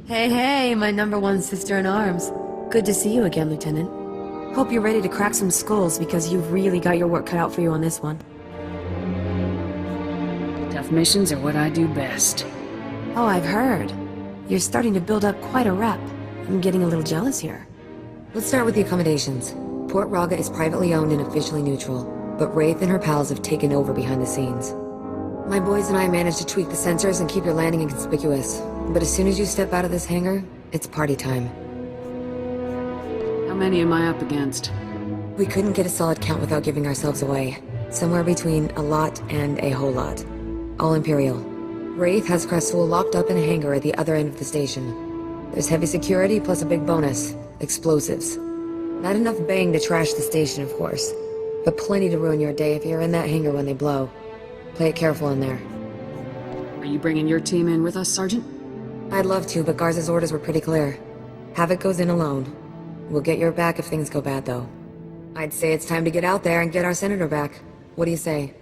Hey, hey, my number one sister-in-arms. Good to see you again, Lieutenant. Hope you're ready to crack some skulls, because you've really got your work cut out for you on this one. Tough missions are what I do best. Oh, I've heard. You're starting to build up quite a rep. I'm getting a little jealous here. Let's start with the accommodations. Port Raga is privately owned and officially neutral, but Wraith and her pals have taken over behind the scenes. My boys and I managed to tweak the sensors and keep your landing inconspicuous, but as soon as you step out of this hangar, it's party time. How many am I up against? We couldn't get a solid count without giving ourselves away. Somewhere between a lot and a whole lot. All Imperial. Wraith has Krasul locked up in a hangar at the other end of the station. There's heavy security plus a big bonus. Explosives. Not enough bang to trash the station, of course, but plenty to ruin your day if you're in that hangar when they blow. Play it careful in there. Are you bringing your team in with us, Sergeant? I'd love to, but Garza's orders were pretty clear. Havoc goes in alone. We'll get your back if things go bad, though. I'd say it's time to get out there and get our senator back. What do you say?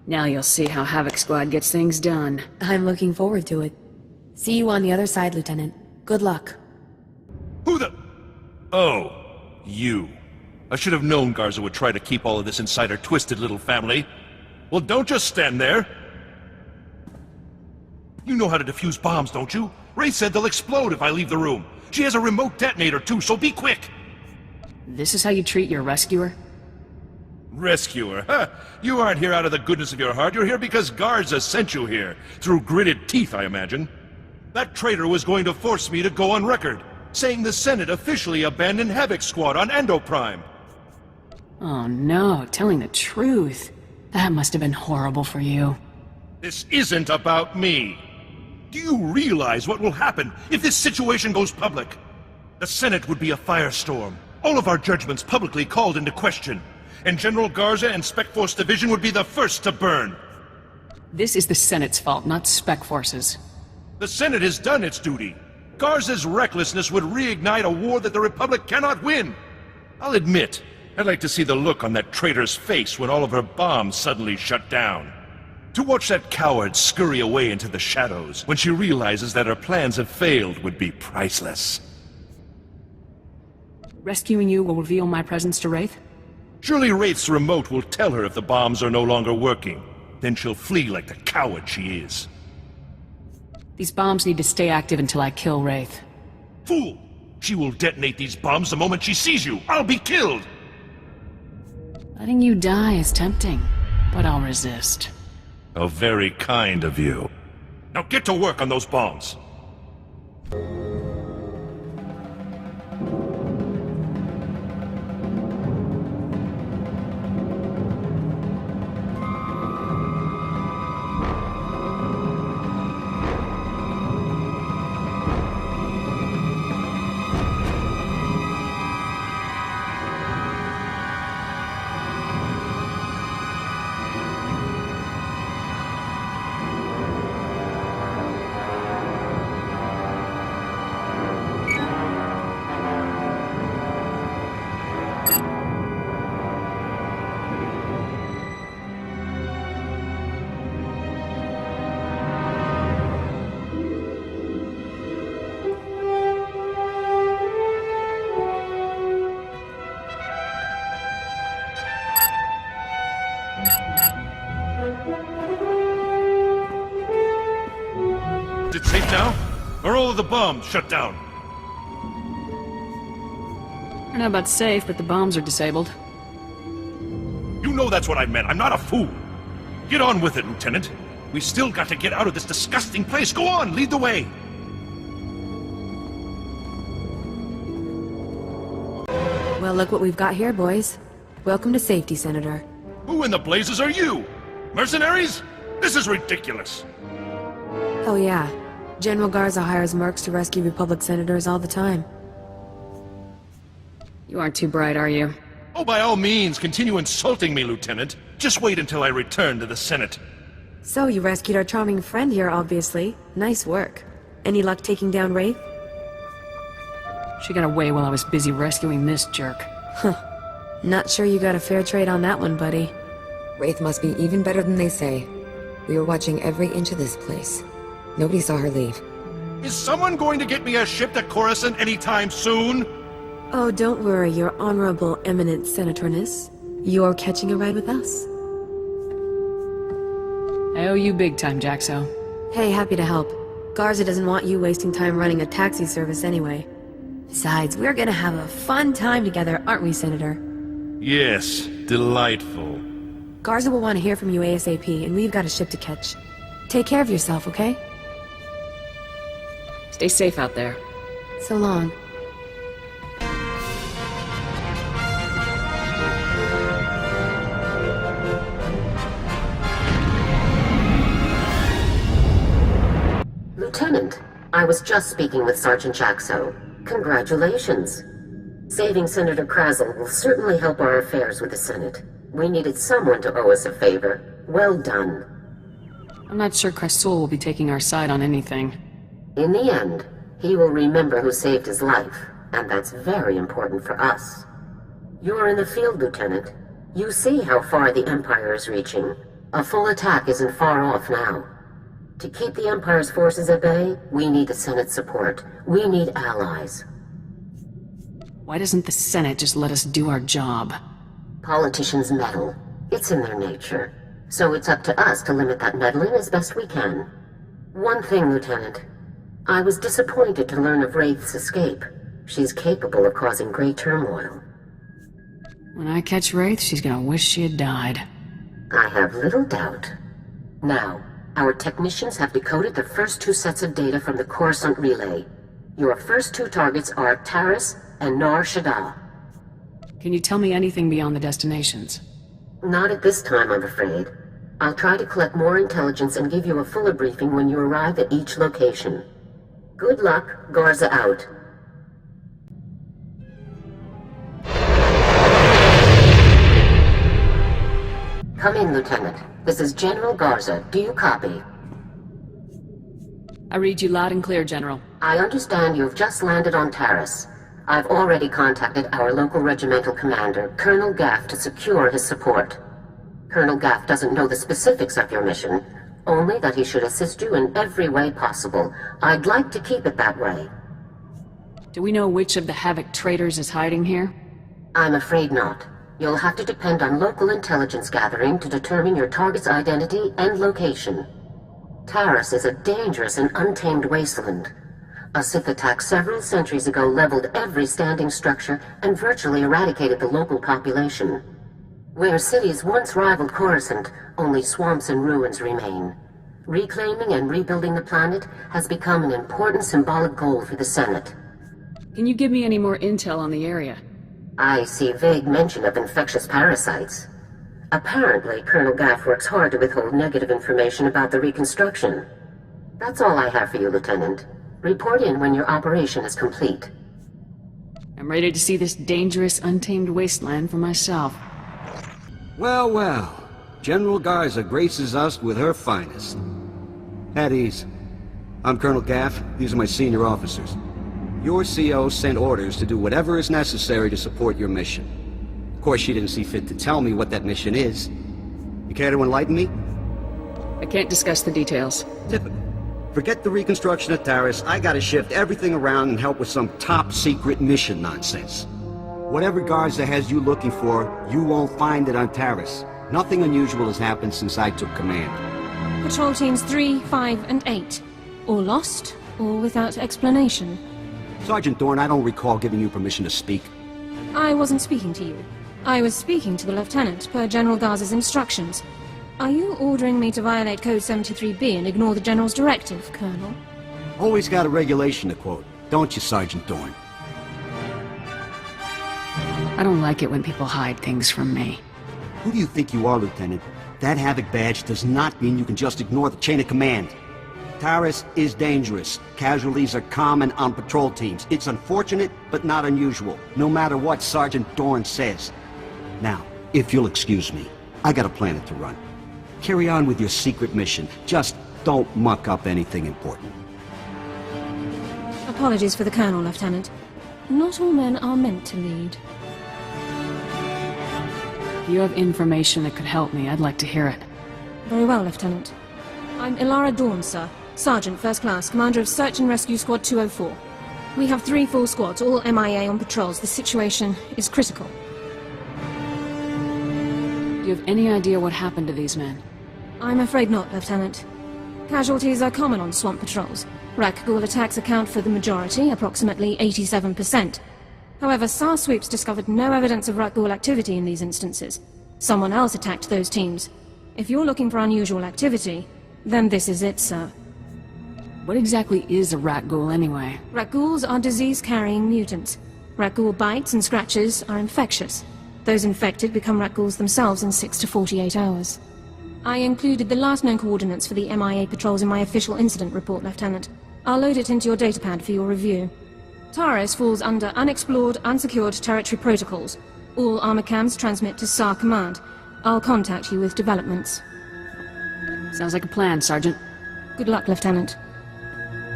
Now you'll see how Havoc Squad gets things done. I'm looking forward to it. See you on the other side, Lieutenant. Good luck. Who the... Oh, you. I should have known Garza would try to keep all of this inside her twisted little family. Well, don't just stand there. You know how to defuse bombs, don't you? Ray said they'll explode if I leave the room. She has a remote detonator too, so be quick. This is how you treat your rescuer? Rescuer? Huh? You aren't here out of the goodness of your heart. You're here because Garza sent you here. Through gritted teeth, I imagine. That traitor was going to force me to go on record, saying the Senate officially abandoned Havoc Squad on Endo Prime. Oh no, telling the truth. That must have been horrible for you. This isn't about me. Do you realize what will happen if this situation goes public? The Senate would be a firestorm. All of our judgments publicly called into question. And General Garza and Spec Force Division would be the first to burn. This is the Senate's fault, not Spec Force's. The Senate has done its duty. Garza's recklessness would reignite a war that the Republic cannot win. I'll admit, I'd like to see the look on that traitor's face when all of her bombs suddenly shut down. To watch that coward scurry away into the shadows when she realizes that her plans have failed would be priceless. Rescuing you will reveal my presence to Wraith? Surely Wraith's remote will tell her if the bombs are no longer working. Then she'll flee like the coward she is. These bombs need to stay active until I kill Wraith. Fool! She will detonate these bombs the moment she sees you. I'll be killed! Letting you die is tempting, but I'll resist. How very kind of you. Now get to work on those bombs. Is it safe now? Are all of the bombs shut down? I don't know about safe, but the bombs are disabled. You know that's what I meant. I'm not a fool. Get on with it, Lieutenant. We still got to get out of this disgusting place. Go on, lead the way. Well, look what we've got here, boys. Welcome to safety, Senator. Who in the blazes are you? Mercenaries? This is ridiculous. Oh yeah. General Garza hires mercs to rescue Republic senators all the time. You aren't too bright, are you? Oh, by all means, continue insulting me, Lieutenant. Just wait until I return to the Senate. So, you rescued our charming friend here, obviously. Nice work. Any luck taking down Wraith? She got away while I was busy rescuing this jerk. Not sure you got a fair trade on that one, buddy. Wraith must be even better than they say. We were watching every inch of this place. Nobody saw her leave. Is someone going to get me a ship to Coruscant anytime soon? Oh, don't worry, Your Honorable Eminent Senatorness. You're catching a ride with us. I owe you big time, Jaxo. Hey, happy to help. Garza doesn't want you wasting time running a taxi service anyway. Besides, we're gonna have a fun time together, aren't we, Senator? Yes, delightful. Garza will want to hear from you ASAP, and we've got a ship to catch. Take care of yourself, okay? Stay safe out there. So long. Lieutenant, I was just speaking with Sergeant Jaxo. Congratulations. Saving Senator Krazel will certainly help our affairs with the Senate. We needed someone to owe us a favor. Well done. I'm not sure Krasul will be taking our side on anything. In the end, he will remember who saved his life, and that's very important for us. You're in the field, Lieutenant. You see how far the Empire is reaching. A full attack isn't far off now. To keep the Empire's forces at bay, we need the Senate's support. We need allies. Why doesn't the Senate just let us do our job? Politicians meddle. It's in their nature. So it's up to us to limit that meddling as best we can. One thing, Lieutenant. I was disappointed to learn of Wraith's escape. She's capable of causing great turmoil. When I catch Wraith, she's gonna wish she had died. I have little doubt. Now, our technicians have decoded the first 2 sets of data from the Coruscant relay. Your first 2 targets are Taris and Nar Shaddaa. Can you tell me anything beyond the destinations? Not at this time, I'm afraid. I'll try to collect more intelligence and give you a fuller briefing when you arrive at each location. Good luck, Garza out. Come in, Lieutenant. This is General Garza. Do you copy? I read you loud and clear, General. I understand you've just landed on Taris. I've already contacted our local regimental commander, Colonel Gaff, to secure his support. Colonel Gaff doesn't know the specifics of your mission, only that he should assist you in every way possible. I'd like to keep it that way. Do we know which of the Havoc traitors is hiding here? I'm afraid not. You'll have to depend on local intelligence gathering to determine your target's identity and location. Taris is a dangerous and untamed wasteland. A Sith attack several centuries ago leveled every standing structure and virtually eradicated the local population. Where cities once rivaled Coruscant, only swamps and ruins remain. Reclaiming and rebuilding the planet has become an important symbolic goal for the Senate. Can you give me any more intel on the area? I see vague mention of infectious parasites. Apparently, Colonel Gaff works hard to withhold negative information about the reconstruction. That's all I have for you, Lieutenant. Report in when your operation is complete. I'm ready to see this dangerous, untamed wasteland for myself. Well, well. General Garza graces us with her finest. At ease. I'm Colonel Gaff. These are my senior officers. Your CO sent orders to do whatever is necessary to support your mission. Of course, she didn't see fit to tell me what that mission is. You care to enlighten me? I can't discuss the details. Typical. Forget the reconstruction of Taris. I gotta shift everything around and help with some top-secret mission nonsense. Whatever Garza has you looking for, you won't find it on Taris. Nothing unusual has happened since I took command. Patrol teams 3, 5, and 8. All lost, or without explanation. Sergeant Dorn, I don't recall giving you permission to speak. I wasn't speaking to you. I was speaking to the Lieutenant, per General Garza's instructions. Are you ordering me to violate Code 73B and ignore the General's directive, Colonel? Always got a regulation to quote, don't you, Sergeant Dorn? I don't like it when people hide things from me. Who do you think you are, Lieutenant? That Havoc badge does not mean you can just ignore the chain of command. Taris is dangerous. Casualties are common on patrol teams. It's unfortunate, but not unusual, no matter what Sergeant Dorn says. Now, if you'll excuse me, I got a planet to run. Carry on with your secret mission. Just don't muck up anything important. Apologies for the Colonel, Lieutenant. Not all men are meant to lead. If you have information that could help me, I'd like to hear it. Very well, Lieutenant. I'm Ilara Dawn, sir. Sergeant, First Class, Commander of Search and Rescue Squad 204. We have 3 full squads, all MIA on patrols. The situation is critical. Do you have any idea what happened to these men? I'm afraid not, Lieutenant. Casualties are common on swamp patrols. Rakghoul attacks account for the majority, approximately 87%. However, SAR sweeps discovered no evidence of Rakghoul activity in these instances. Someone else attacked those teams. If you're looking for unusual activity, then this is it, sir. What exactly is a Rakghoul anyway? Rakghouls are disease-carrying mutants. Rakghoul bites and scratches are infectious. Those infected become Rakghouls themselves in 6 to 48 hours. I included the last known coordinates for the MIA patrols in my official incident report, Lieutenant. I'll load it into your datapad for your review. Taris falls under Unexplored, Unsecured Territory Protocols. All armor cams transmit to SAR Command. I'll contact you with developments. Sounds like a plan, Sergeant. Good luck, Lieutenant.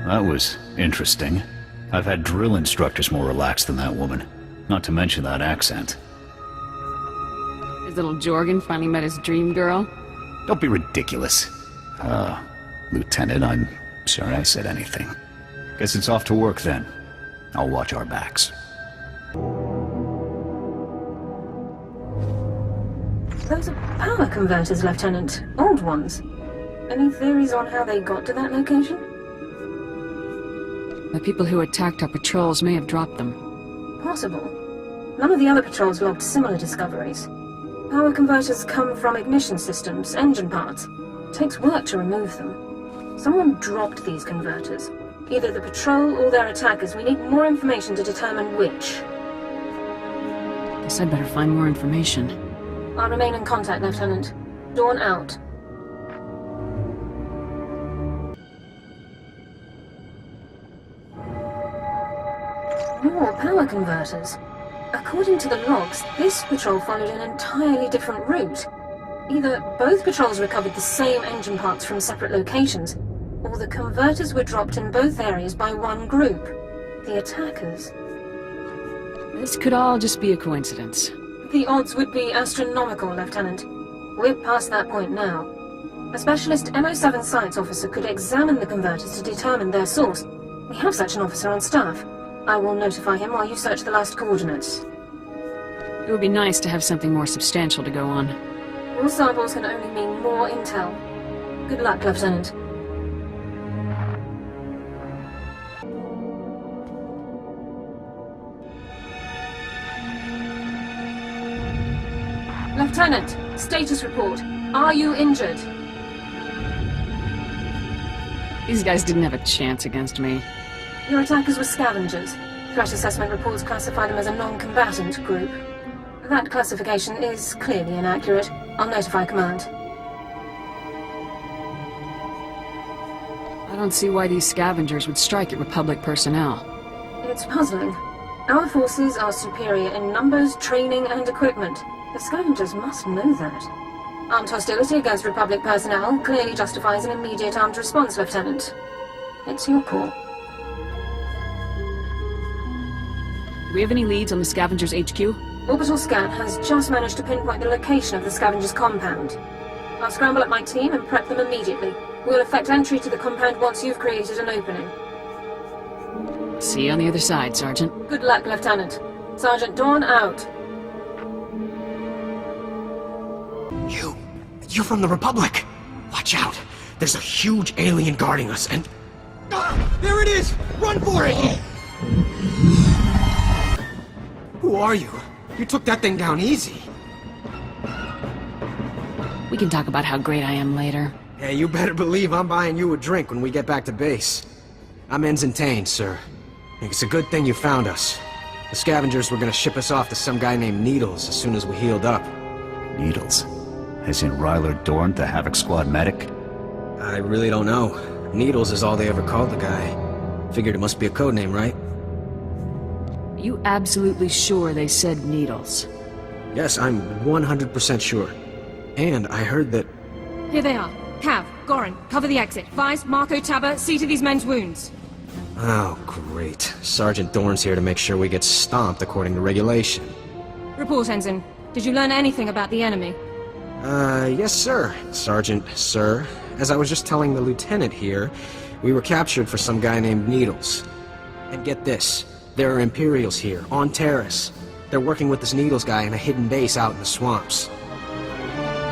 That was interesting. I've had drill instructors more relaxed than that woman. Not to mention that accent. His little Jorgen finally met his dream girl? Don't be ridiculous. Lieutenant, I'm sorry I said anything. Guess it's off to work then. I'll watch our backs. Those are power converters, Lieutenant. Old ones. Any theories on how they got to that location? The people who attacked our patrols may have dropped them. Possible. None of the other patrols logged similar discoveries. Power converters come from ignition systems, engine parts. It takes work to remove them. Someone dropped these converters. Either the patrol or their attackers. We need more information to determine which. Guess I'd better find more information. I'll remain in contact, Lieutenant. Dawn out. More power converters. According to the logs, this patrol followed an entirely different route. Either both patrols recovered the same engine parts from separate locations, or the converters were dropped in both areas by one group. The attackers. This could all just be a coincidence. The odds would be astronomical, Lieutenant. We're past that point now. A specialist MO7 science officer could examine the converters to determine their source. We have such an officer on staff. I will notify him while you search the last coordinates. It would be nice to have something more substantial to go on. More samples can only mean more intel. Good luck, Lieutenant. Lieutenant, status report. Are you injured? These guys didn't have a chance against me. Your attackers were scavengers. Threat assessment reports classify them as a non-combatant group. That classification is clearly inaccurate. I'll notify command. I don't see why these scavengers would strike at Republic personnel. It's puzzling. Our forces are superior in numbers, training, and equipment. The scavengers must know that. Armed hostility against Republic personnel clearly justifies an immediate armed response, Lieutenant. It's your call. Do we have any leads on the scavengers' HQ? Orbital scan has just managed to pinpoint the location of the scavengers' compound. I'll scramble up my team and prep them immediately. We'll effect entry to the compound once you've created an opening. See you on the other side, Sergeant. Good luck, Lieutenant. Sergeant Dawn out. You're from the Republic! Watch out! There's a huge alien guarding us, and... Ah, there it is! Run for it! Who are you? You took that thing down easy. We can talk about how great I am later. Hey, you better believe I'm buying you a drink when we get back to base. I'm Ensign Tane, sir. It's a good thing you found us. The scavengers were gonna ship us off to some guy named Needles as soon as we healed up. Needles? As in Ryler Dorn, the Havoc Squad medic? I really don't know. Needles is all they ever called the guy. Figured it must be a code name, right? You absolutely sure they said Needles? Yes, I'm 100% sure. And I heard that... Here they are. Cav, Goran, cover the exit. Vice, Marco, Tabba, see to these men's wounds. Oh, great. Sergeant Dorn's here to make sure we get stomped according to regulation. Report, Ensign. Did you learn anything about the enemy? Yes, sir. Sergeant, sir. as I was just telling the lieutenant here, we were captured for some guy named Needles. And get this, there are Imperials here, on Taris. They're working with this Needles guy in a hidden base out in the swamps.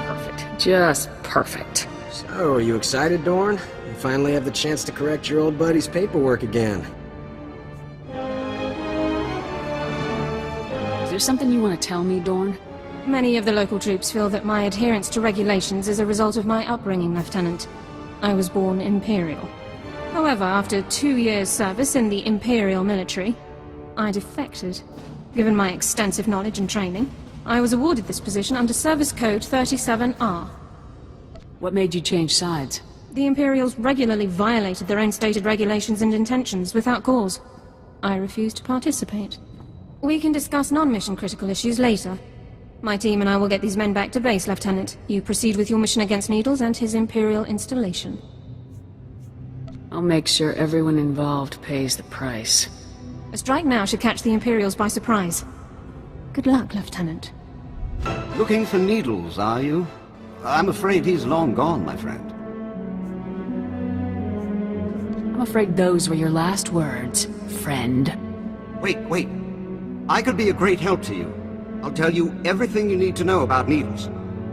Perfect. Just perfect. So, are you excited, Dorn? You finally have the chance to correct your old buddy's paperwork again. Is there something you want to tell me, Dorn? Many of the local troops feel that my adherence to regulations is a result of my upbringing, Lieutenant. I was born Imperial. However, after 2 years' service in the Imperial military, I defected. Given my extensive knowledge and training, I was awarded this position under Service Code 37R. What made you change sides? The Imperials regularly violated their own stated regulations and intentions without cause. I refused to participate. We can discuss non-mission critical issues later. My team and I will get these men back to base, Lieutenant. You proceed with your mission against Needles and his Imperial installation. I'll make sure everyone involved pays the price. A strike now should catch the Imperials by surprise. Good luck, Lieutenant. Looking for Needles, are you? I'm afraid he's long gone, my friend. I'm afraid those were your last words, friend. Wait. I could be a great help to you. I'll tell you everything you need to know about Needles.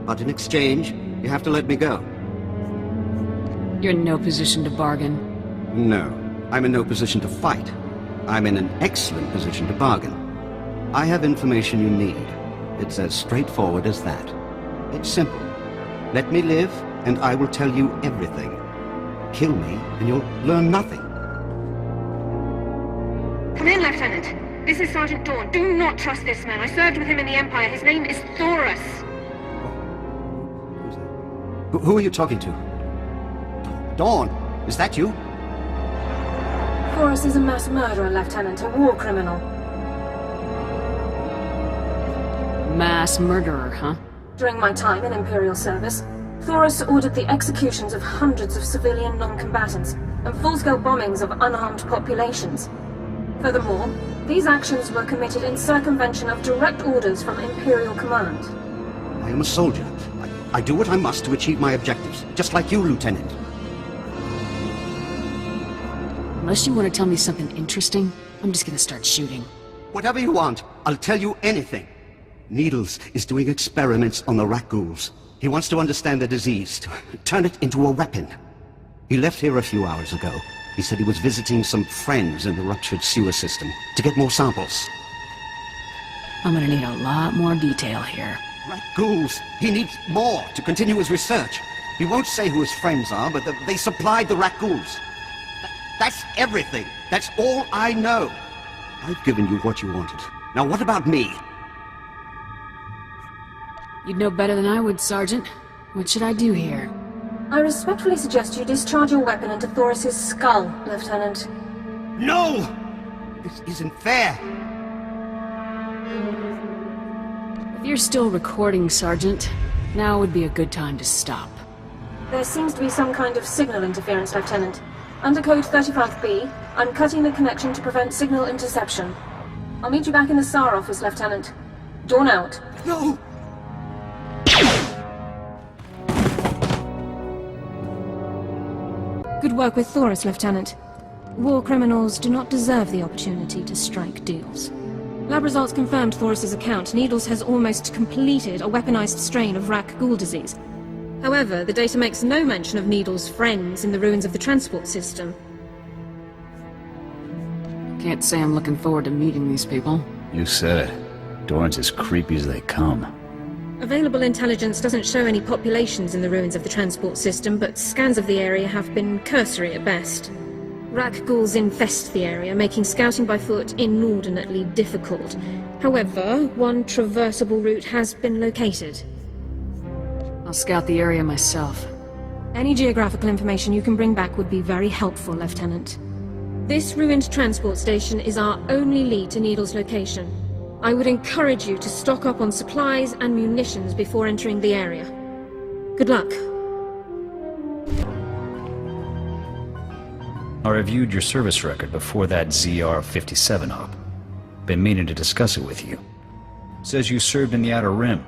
But in exchange, you have to let me go. You're in no position to bargain. No, I'm in no position to fight. I'm in an excellent position to bargain. I have information you need. It's as straightforward as that. It's simple. Let me live, and I will tell you everything. Kill me, and you'll learn nothing. Come in, Lieutenant. This is Sergeant Dawn. Do not trust this man. I served with him in the Empire. His name is Taurus. Who are you talking to? Dawn, is that you? Taurus is a mass murderer, Lieutenant, a war criminal. Mass murderer, huh? During my time in Imperial service, Taurus ordered the executions of hundreds of civilian non-combatants and full-scale bombings of unarmed populations. Furthermore, these actions were committed in circumvention of direct orders from Imperial command. I am a soldier. I do what I must to achieve my objectives, just like you, Lieutenant. Unless you want to tell me something interesting, I'm just gonna start shooting. Whatever you want, I'll tell you anything. Needles is doing experiments on the Rakghouls. He wants to understand the disease, to turn it into a weapon. He left here a few hours ago. He said he was visiting some friends in the ruptured sewer system to get more samples. I'm gonna need a lot more detail here. Rakghouls! He needs more to continue his research. He won't say who his friends are, but they supplied the Rakghouls. That's everything. That's all I know. I've given you what you wanted. Now what about me? You'd know better than I would, Sergeant. What should I do here? I respectfully suggest you discharge your weapon into Thoris's skull, Lieutenant. No! This isn't fair. If you're still recording, Sergeant, now would be a good time to stop. There seems to be some kind of signal interference, Lieutenant. Under Code 35B, I'm cutting the connection to prevent signal interception. I'll meet you back in the SAR office, Lieutenant. Dawn out. No! Good work with Taurus, Lieutenant. War criminals do not deserve the opportunity to strike deals. Lab results confirmed Taurus's account. Needles has almost completed a weaponized strain of Rakghoul disease. However, the data makes no mention of Needles' friends in the ruins of the transport system. Can't say I'm looking forward to meeting these people. You said it. Dorn's as creepy as they come. Available intelligence doesn't show any populations in the ruins of the transport system, but scans of the area have been cursory at best. Rakghouls infest the area, making scouting by foot inordinately difficult. However, one traversable route has been located. I'll scout the area myself. Any geographical information you can bring back would be very helpful, Lieutenant. This ruined transport station is our only lead to Needle's location. I would encourage you to stock up on supplies and munitions before entering the area. Good luck. I reviewed your service record before that ZR-57 op. Been meaning to discuss it with you. Says you served in the Outer Rim.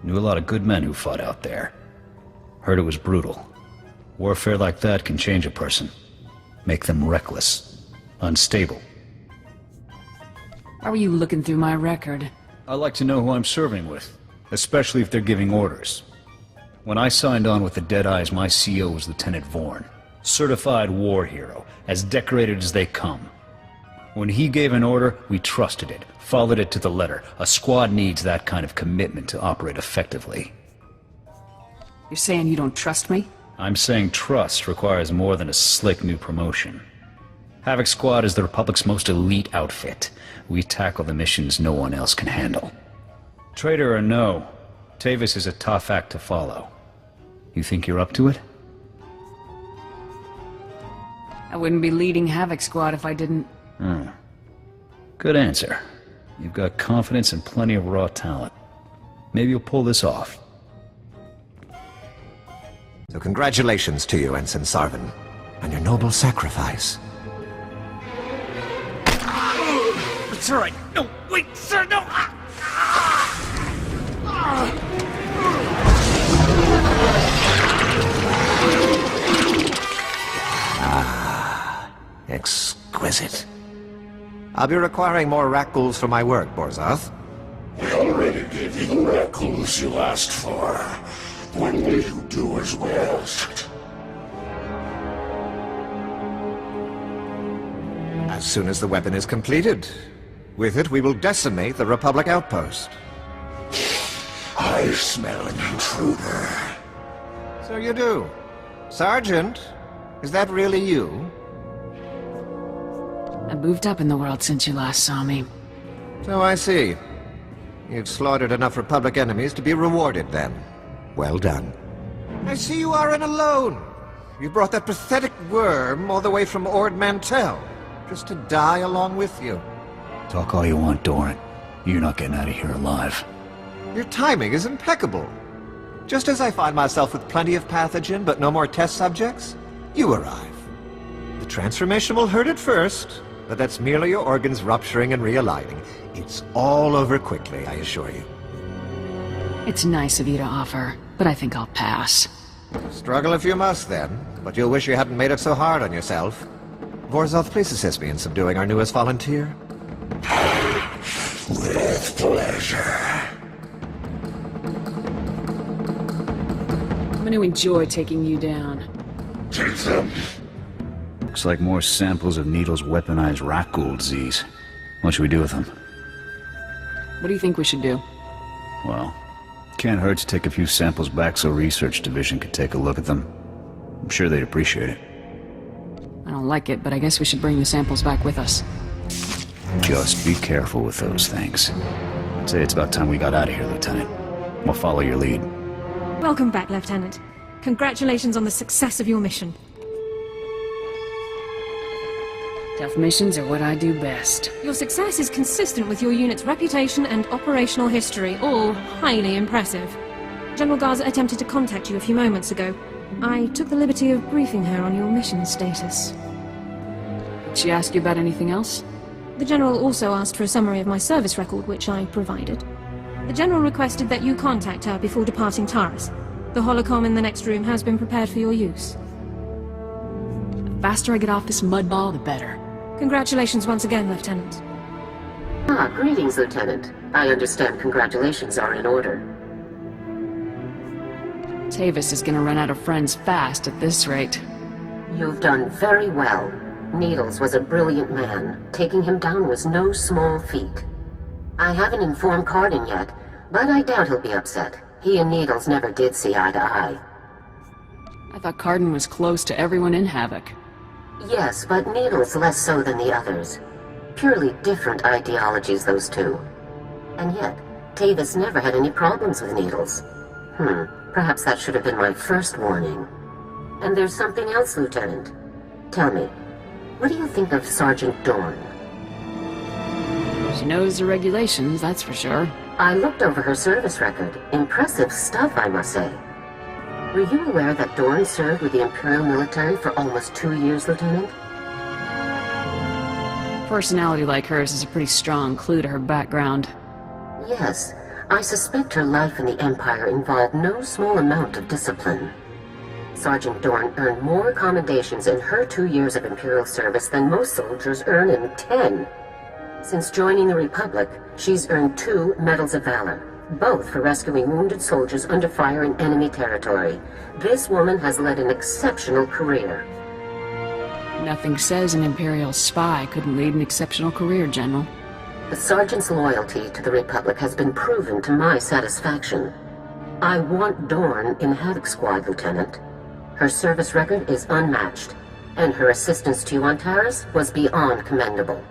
Knew a lot of good men who fought out there. Heard it was brutal. Warfare like that can change a person. Make them reckless, unstable. Why were you looking through my record? I like to know who I'm serving with, especially if they're giving orders. When I signed on with the Deadeyes, my CO was Lieutenant Vorn. Certified war hero, as decorated as they come. When he gave an order, we trusted it, followed it to the letter. A squad needs that kind of commitment to operate effectively. You're saying you don't trust me? I'm saying trust requires more than a slick new promotion. Havoc Squad is the Republic's most elite outfit. We tackle the missions no one else can handle. Traitor or no, Tavis is a tough act to follow. You think you're up to it? I wouldn't be leading Havoc Squad if I didn't... Good answer. You've got confidence and plenty of raw talent. Maybe you'll pull this off. So congratulations to you, Ensign Sarvin, on your noble sacrifice. It's all right. No, wait, sir, no! Exquisite. I'll be requiring more Rakghouls for my work, Borzoth. We already gave you the Rakghouls you asked for. When will you do as well? As soon as the weapon is completed. With it, we will decimate the Republic outpost. I smell an intruder. So you do. Sergeant, is that really you? I moved up in the world since you last saw me. So I see. You've slaughtered enough Republic enemies to be rewarded, then. Well done. I see you aren't alone. You brought that pathetic worm all the way from Ord Mantell, just to die along with you. Talk all you want, Doran. You're not getting out of here alive. Your timing is impeccable. Just as I find myself with plenty of pathogen but no more test subjects, you arrive. The transformation will hurt at first, but that's merely your organs rupturing and realigning. It's all over quickly, I assure you. It's nice of you to offer, but I think I'll pass. Struggle if you must, then, but you'll wish you hadn't made it so hard on yourself. Vorzoth, please assist me in subduing our newest volunteer. With pleasure. I'm going to enjoy taking you down. Take them. Looks like more samples of Needle's weaponized Rakghoul disease. What should we do with them? What do you think we should do? Well, can't hurt to take a few samples back so Research Division could take a look at them. I'm sure they'd appreciate it. I don't like it, but I guess we should bring the samples back with us. Just be careful with those things. I'd say it's about time we got out of here, Lieutenant. We'll follow your lead. Welcome back, Lieutenant. Congratulations on the success of your mission. Tough missions are what I do best. Your success is consistent with your unit's reputation and operational history, all highly impressive. General Garza attempted to contact you a few moments ago. I took the liberty of briefing her on your mission status. Did she ask you about anything else? The General also asked for a summary of my service record, which I provided. The General requested that you contact her before departing Taris. The holocom in the next room has been prepared for your use. The faster I get off this mudball, the better. Congratulations once again, Lieutenant. Greetings, Lieutenant. I understand congratulations are in order. Tavis is gonna run out of friends fast at this rate. You've done very well. Needles was a brilliant man. Taking him down was no small feat. I haven't informed Cardin yet, but I doubt he'll be upset. He and Needles never did see eye to eye. I thought Cardin was close to everyone in Havoc. Yes, but Needles less so than the others. Purely different ideologies, those two. And yet, Tavis never had any problems with Needles. Perhaps that should have been my first warning. And there's something else, Lieutenant. Tell me, what do you think of Sergeant Dorn? She knows the regulations, that's for sure. I looked over her service record. Impressive stuff, I must say. Were you aware that Dorn served with the Imperial military for almost 2 years, Lieutenant? Personality like hers is a pretty strong clue to her background. Yes, I suspect her life in the Empire involved no small amount of discipline. Sergeant Dorn earned more commendations in her 2 years of Imperial service than most soldiers earn in 10. Since joining the Republic, she's earned 2 Medals of Valor, both for rescuing wounded soldiers under fire in enemy territory. This woman has led an exceptional career. Nothing says an Imperial spy couldn't lead an exceptional career, General. The Sergeant's loyalty to the Republic has been proven to my satisfaction. I want Dorn in Havoc Squad, Lieutenant. Her service record is unmatched, and her assistance to you on Taris was beyond commendable.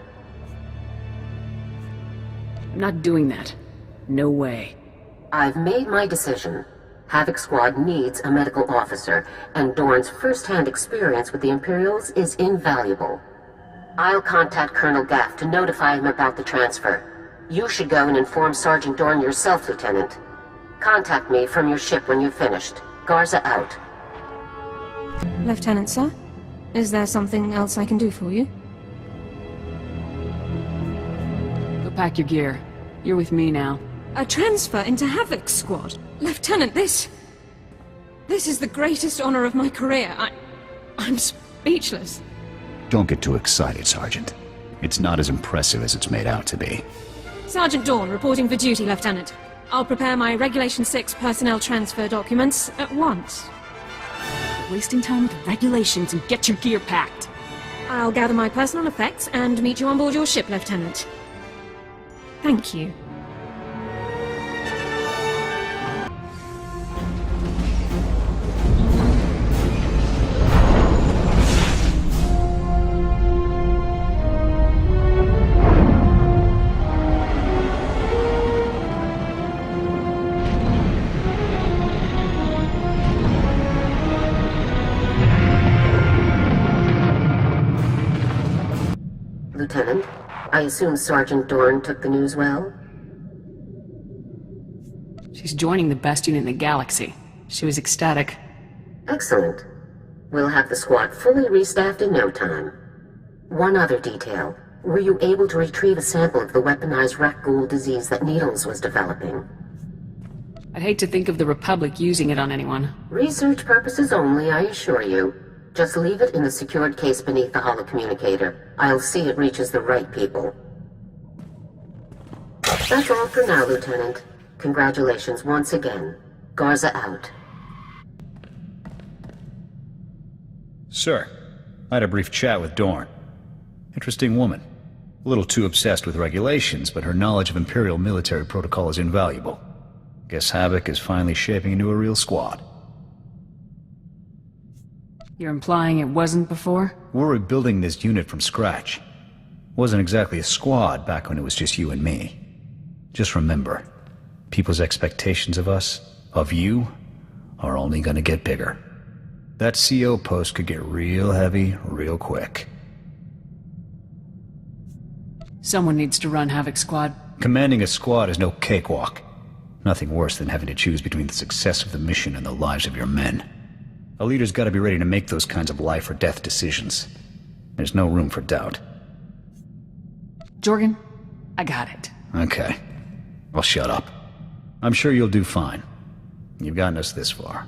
I'm not doing that. No way. I've made my decision. Havoc Squad needs a medical officer, and Dorn's first-hand experience with the Imperials is invaluable. I'll contact Colonel Gaff to notify him about the transfer. You should go and inform Sergeant Dorn yourself, Lieutenant. Contact me from your ship when you've finished. Garza out. Lieutenant, sir? Is there something else I can do for you? Go pack your gear. You're with me now. A transfer into Havoc Squad? Lieutenant, this is the greatest honor of my career. I'm speechless. Don't get too excited, Sergeant. It's not as impressive as it's made out to be. Sergeant Dawn reporting for duty, Lieutenant. I'll prepare my Regulation 6 personnel transfer documents at once. You're wasting time with regulations and get your gear packed. I'll gather my personal effects and meet you on board your ship, Lieutenant. Thank you. Lieutenant, I assume Sergeant Dorn took the news well? She's joining the best unit in the galaxy. She was ecstatic. Excellent. We'll have the squad fully restaffed in no time. One other detail. Were you able to retrieve a sample of the weaponized Rakghoul disease that Needles was developing? I'd hate to think of the Republic using it on anyone. Research purposes only, I assure you. Just leave it in the secured case beneath the holocommunicator. I'll see it reaches the right people. That's all for now, Lieutenant. Congratulations once again. Garza out. Sir, I had a brief chat with Dorn. Interesting woman. A little too obsessed with regulations, but her knowledge of Imperial military protocol is invaluable. Guess Havoc is finally shaping into a real squad. You're implying it wasn't before? We're rebuilding this unit from scratch. Wasn't exactly a squad back when it was just you and me. Just remember, people's expectations of us, of you, are only gonna get bigger. That CO post could get real heavy, real quick. Someone needs to run Havoc Squad. Commanding a squad is no cakewalk. Nothing worse than having to choose between the success of the mission and the lives of your men. A leader's gotta be ready to make those kinds of life or death decisions. There's no room for doubt. Jorgen, I got it. Okay. Well, shut up. I'm sure you'll do fine. You've gotten us this far.